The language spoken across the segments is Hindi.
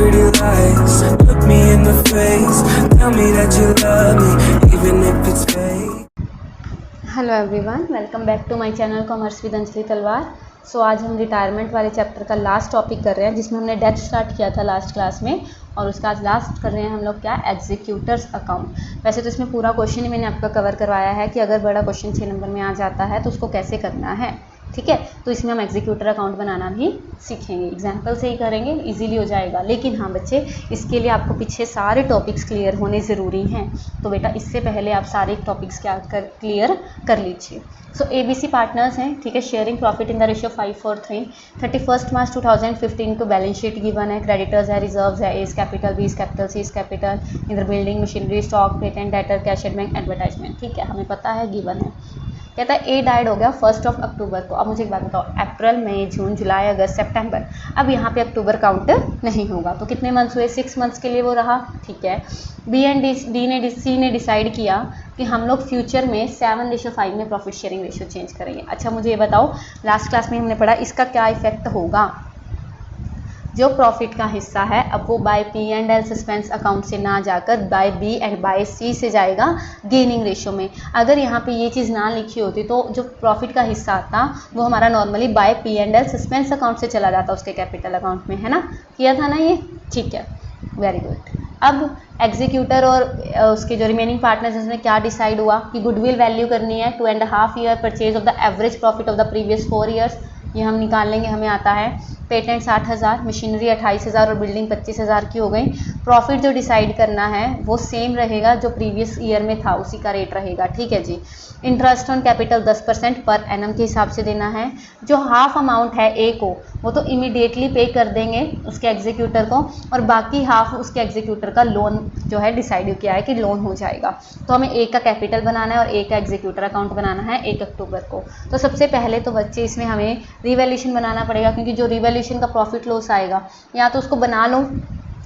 pretty lies. Look me in the face, tell me that you love me, even if it's fake. Hello everyone, welcome back to my channel commerce with Anjali Talwar. So आज हम रिटायरमेंट वाले चैप्टर का लास्ट टॉपिक कर रहे हैं, जिसमें हमने डेथ स्टार्ट किया था लास्ट क्लास में, और उसका आज लास्ट कर रहे हैं हम लोग क्या, एग्जीक्यूटर्स अकाउंट। वैसे तो इसमें पूरा क्वेश्चन ही मैंने आपका कवर करवाया है कि अगर बड़ा क्वेश्चन 6 नंबर में आ जाता है तो उसको कैसे करना है, ठीक है। तो इसमें हम एग्जीक्यूटर अकाउंट बनाना भी सीखेंगे, एग्जाम्पल से ही करेंगे, इजीली हो जाएगा। लेकिन हाँ बच्चे, इसके लिए आपको पीछे सारे टॉपिक्स क्लियर होने ज़रूरी हैं। तो बेटा इससे पहले आप सारे टॉपिक्स क्या क्लियर कर लीजिए। सो ABC पार्टनर्स हैं, ठीक है। Sharing profit in the ratio 5:3। 31 March 2015 को बैलेंस शीट गिवन है। क्रेडिटर्स है, रिजर्व्स है, A's capital, B's capital, C's capital, इधर building, machinery, stock, patent, debtor, cash at bank, advertisement, ठीक है, हमें पता है, गिवन है। कहता है ए डाइड हो गया 1 अक्टूबर को। अब मुझे एक बात बताओ, अप्रैल, मई, जून, जुलाई, अगस्त, सितंबर, अब यहाँ पे अक्टूबर काउंट नहीं होगा, तो कितने मंथ्स हुए, 6 मंथ्स के लिए वो रहा, ठीक है। सी ने डिसाइड किया कि हम लोग फ्यूचर में 7:5 में प्रॉफिट शेयरिंग रेशियो चेंज करेंगे। अच्छा मुझे ये बताओ, लास्ट क्लास में हमने पढ़ा इसका क्या इफेक्ट होगा। जो प्रॉफिट का हिस्सा है अब वो बाय P&L सस्पेंस अकाउंट से ना जाकर by B and by C से जाएगा गेनिंग रेशियो में। अगर यहाँ पे ये चीज़ ना लिखी होती तो जो प्रॉफिट का हिस्सा आता वो हमारा normally bye P&L suspense account से चला जाता उसके कैपिटल अकाउंट में, है ना, किया था ना ये, ठीक है, वेरी गुड। अब एग्जीक्यूटर और उसके जो रिमेनिंग पार्टनर्स इसमें क्या डिसाइड हुआ कि गुडविल वैल्यू करनी है 2.5 year purchase of the average profit of the previous 4 years, ये हम निकाल लेंगे, हमें आता है। पेटेंट 60,000, मशीनरी 28,000 और बिल्डिंग 25,000 की हो गई। प्रॉफिट जो डिसाइड करना है वो सेम रहेगा जो प्रीवियस ईयर में था, उसी का रेट रहेगा, ठीक है जी। Interest on capital 10% per annum के हिसाब से देना है। जो हाफ अमाउंट है ए को वो तो इमीडिएटली पे कर देंगे उसके एग्जीक्यूटर को, और बाकी हाफ उसके एग्जीक्यूटर का लोन जो है डिसाइड किया है कि लोन हो जाएगा। तो हमें ए का कैपिटल बनाना है और ए का एग्जीक्यूटर अकाउंट बनाना है 1 अक्टूबर को। तो सबसे पहले तो बच्चे इसमें हमें रिवैल्यूएशन बनाना पड़ेगा, क्योंकि जो रिवैल्यूएशन का प्रॉफिट लॉस आएगा या तो उसको बना लो,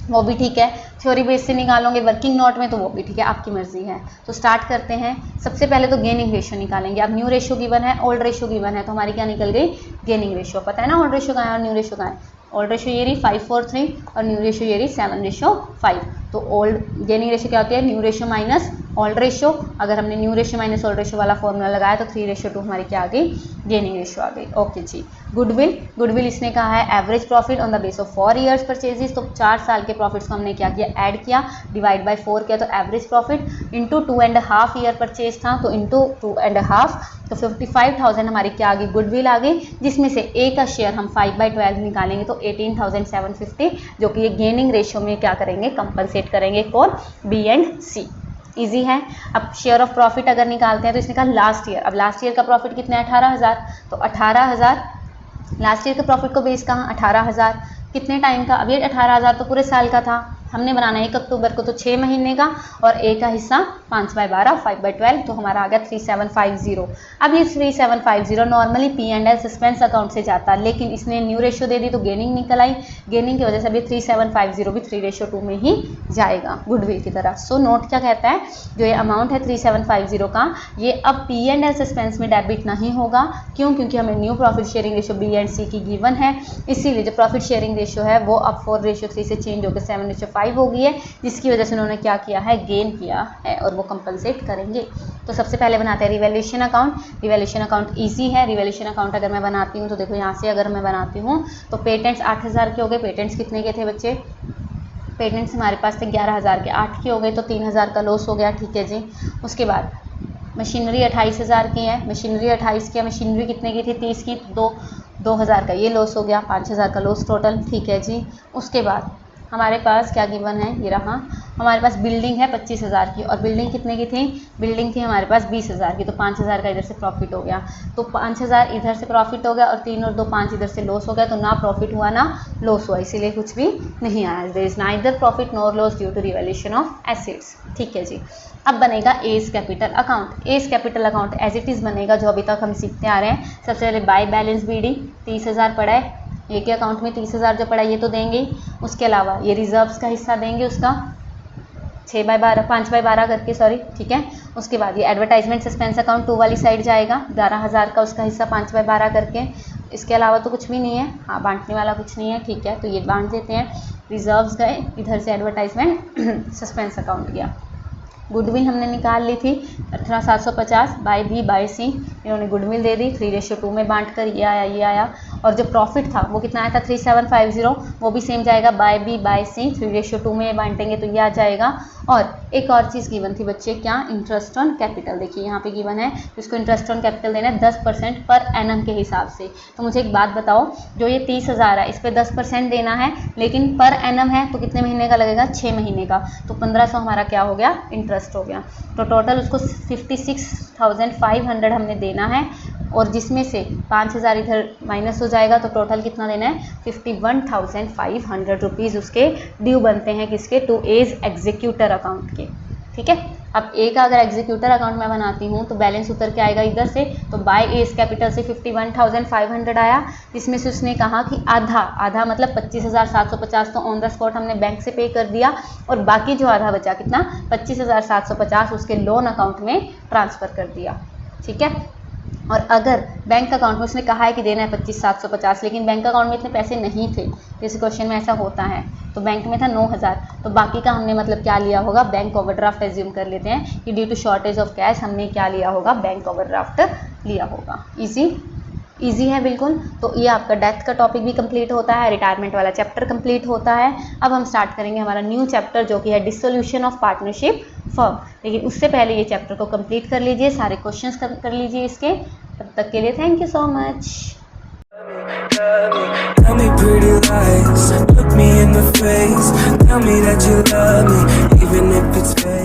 वो भी ठीक है, थ्योरी बेस से निकालोगे वर्किंग नोट में तो वो भी ठीक है, आपकी मर्जी है। तो स्टार्ट करते हैं। सबसे पहले तो गेनिंग रेशियो निकालेंगे। अब न्यू रेशियो गिवन है, ओल्ड रेशियो गिवन है, तो हमारी क्या निकल गई, गेनिंग रेशियो। पता है ना ओल्ड रेशियो कहाँ है और न्यू रेशियो कहाँ है। ओल्ड रेशियो ये रही 5:3 और न्यू रेशियो ये रही 7:5। तो ओल्ड गेनिंग रेशियो क्या होती है, new ratio minus old ratio. अगर हमने new ratio minus old ratio वाला फॉर्मूला लगाया तो 3:2 हमारी क्या आ गई, गेनिंग रेशियो आ गई। ओके जी। गुडविल इसने कहा है average profit on the base of 4 years purchases, तो 4 साल के प्रॉफिट्स को हमने क्या किया, ऐड किया, डिवाइड बाय 4 किया, तो average profit into 2.5 year purchase था तो इंटू 2.5, तो 55,000 हमारी क्या आ गई, गुडविल आ गई, जिसमें से ए का शेयर हम 5/12 निकालेंगे तो 18,750, जो कि ये गेनिंग रेशियो में क्या करेंगे, कंपनसेट करेंगे, कौन, बी एंड सी। इजी है। अब शेयर ऑफ प्रॉफिट अगर निकालते हैं तो इसने कहा लास्ट ईयर, अब लास्ट ईयर का प्रॉफिट कितना है, 18,000, तो 18,000 लास्ट ईयर के प्रॉफिट को बेस कहाँ, 18,000 कितने टाइम का, अब ये 18,000 तो पूरे साल का था, हमने बनाना 1 अक्टूबर को, तो 6 महीने का, और ए का हिस्सा 5/12 5/12, तो हमारा आ गया 3750। अब ये 3750 नॉर्मली P&L सस्पेंस अकाउंट से जाता, लेकिन इसने न्यू रेशियो दे दी तो गेनिंग निकल आई, गेनिंग की वजह से अभी 3750 भी 3:2 में ही जाएगा गुडविल की तरह। सो नोट क्या कहता है, जो ये अमाउंट है 3750 का, ये अब P&L सस्पेंस में डेबिट नहीं होगा। क्यों, क्योंकि हमें new profit sharing ratio B and C की गिवन है, इसीलिए जो प्रॉफिट शेयरिंग रेशियो है वो अब 4:3 से चेंज होकर 7:5 हो गई है, जिसकी वजह से उन्होंने क्या किया है, गेन किया है, और वो कंपनसेट करेंगे। तो सबसे पहले बनाते हैं revaluation account. Revaluation account easy है। रिवैल्यूएशन अकाउंट अगर मैं बनाती हूँ तो देखो यहाँ से अगर मैं बनाती हूँ तो पेटेंट्स 8,000 के हो गए। पेटेंट्स कितने के थे बच्चे, पेटेंट्स हमारे पास थे 11,000 के, 8 के हो गए तो 3,000 का लॉस हो गया, ठीक है जी। उसके बाद मशीनरी 28,000 की है, मशीनरी 28 की है, मशीनरी कितने की थी, 30 की, 2,000 का ये लॉस हो गया, 5,000 का लॉस टोटल, ठीक है जी। उसके बाद हमारे पास क्या गिवन है, ये रहा, हमारे पास बिल्डिंग है 25,000 की, और बिल्डिंग कितने की थी, बिल्डिंग थी हमारे पास 20,000 की, तो 5,000 का इधर से प्रॉफिट हो गया, तो 5,000 इधर से प्रॉफिट हो गया, और 3 और 2 5 इधर से लॉस हो गया, तो ना प्रॉफिट हुआ ना लॉस हुआ, इसीलिए कुछ भी नहीं आया। There is neither profit nor loss due to revaluation of assets, ठीक है जी। अब बनेगा as capital account. As capital account as it is बनेगा जो अभी तक हम सीखते आ रहे हैं। सबसे पहले बाय बैलेंस BD 30,000 पड़ा है, एक अकाउंट में 30,000 जो पड़ा है ये तो देंगे, उसके अलावा ये रिजर्व्स का हिस्सा देंगे उसका 6/12 5/12 करके, सॉरी, ठीक है। उसके बाद ये एडवर्टाइजमेंट सस्पेंस अकाउंट 2 वाली साइड जाएगा, 11,000 का उसका हिस्सा 5/12 करके। इसके अलावा तो कुछ भी नहीं है। हाँ, बांटने वाला कुछ नहीं है, ठीक है, तो ये बांट देते हैं। रिजर्व्स गए, इधर से एडवर्टाइजमेंट सस्पेंस अकाउंट गया। गुडविल हमने निकाल ली थी 18750 बाय बी बाय सी, इन्होंने गुडविल दे दी, 3:2 में बांट कर ये आया ये आया। और जो प्रॉफिट था वो कितना आया था 3750, वो भी सेम जाएगा बाय बी बाय सी, 3:2 में बांटेंगे तो ये आ जाएगा। और एक और चीज़ गिवन थी बच्चे, क्या, इंटरेस्ट ऑन कैपिटल। देखिए यहाँ पे गिवन है, इसको इंटरेस्ट ऑन कैपिटल देना है 10% पर एनम के हिसाब से। तो मुझे एक बात बताओ, जो ये 30,000 है इस पर 10% देना है, लेकिन पर एनम है तो कितने महीने का लगेगा, 6 महीने का, तो 1500 हमारा क्या हो गया, इंटरेस्ट हो गया। तो टोटल उसको 56,500 हमने देना है, और जिसमें से 5,000 इधर माइनस हो जाएगा, तो टोटल कितना देना है, 51,500 रुपीज़ उसके ड्यू बनते हैं, किसके, टू एज एग्जीक्यूटर अकाउंट के। ठीक है, अब ए का अगर एग्जीक्यूटर अकाउंट में बनाती हूँ तो बैलेंस उतर के आएगा इधर से, तो बाय एज कैपिटल से 51,500 आया, जिसमें से उसने कहा कि आधा आधा मतलब 25,750 तो ऑन द स्पॉट हमने बैंक से पे कर दिया, और बाकी जो आधा बचा कितना, 25,750 उसके लोन अकाउंट में ट्रांसफ़र कर दिया। ठीक है, और अगर बैंक अकाउंट में उसने कहा है कि देना है 25,750, लेकिन बैंक अकाउंट में इतने पैसे नहीं थे, जैसे क्वेश्चन में ऐसा होता है, तो बैंक में था 9,000, तो बाकी का हमने मतलब क्या लिया होगा, बैंक ओवरड्राफ्ट एज्यूम कर लेते हैं कि due to shortage of cash हमने क्या लिया होगा, बैंक ओवरड्राफ्ट लिया होगा। इजी है बिल्कुल। तो ये आपका डेथ का टॉपिक भी कंप्लीट होता है, रिटायरमेंट वाला चैप्टर कंप्लीट होता है। अब हम स्टार्ट करेंगे हमारा न्यू चैप्टर, जो कि है डिसोल्यूशन ऑफ पार्टनरशिप फर्म। लेकिन उससे पहले ये चैप्टर को कंप्लीट कर लीजिए, सारे क्वेश्चंस कर लीजिए इसके। तब तक के लिए thank you so much. Tell me pretty lies, look me in the face, tell me that you love me, even if it's fake.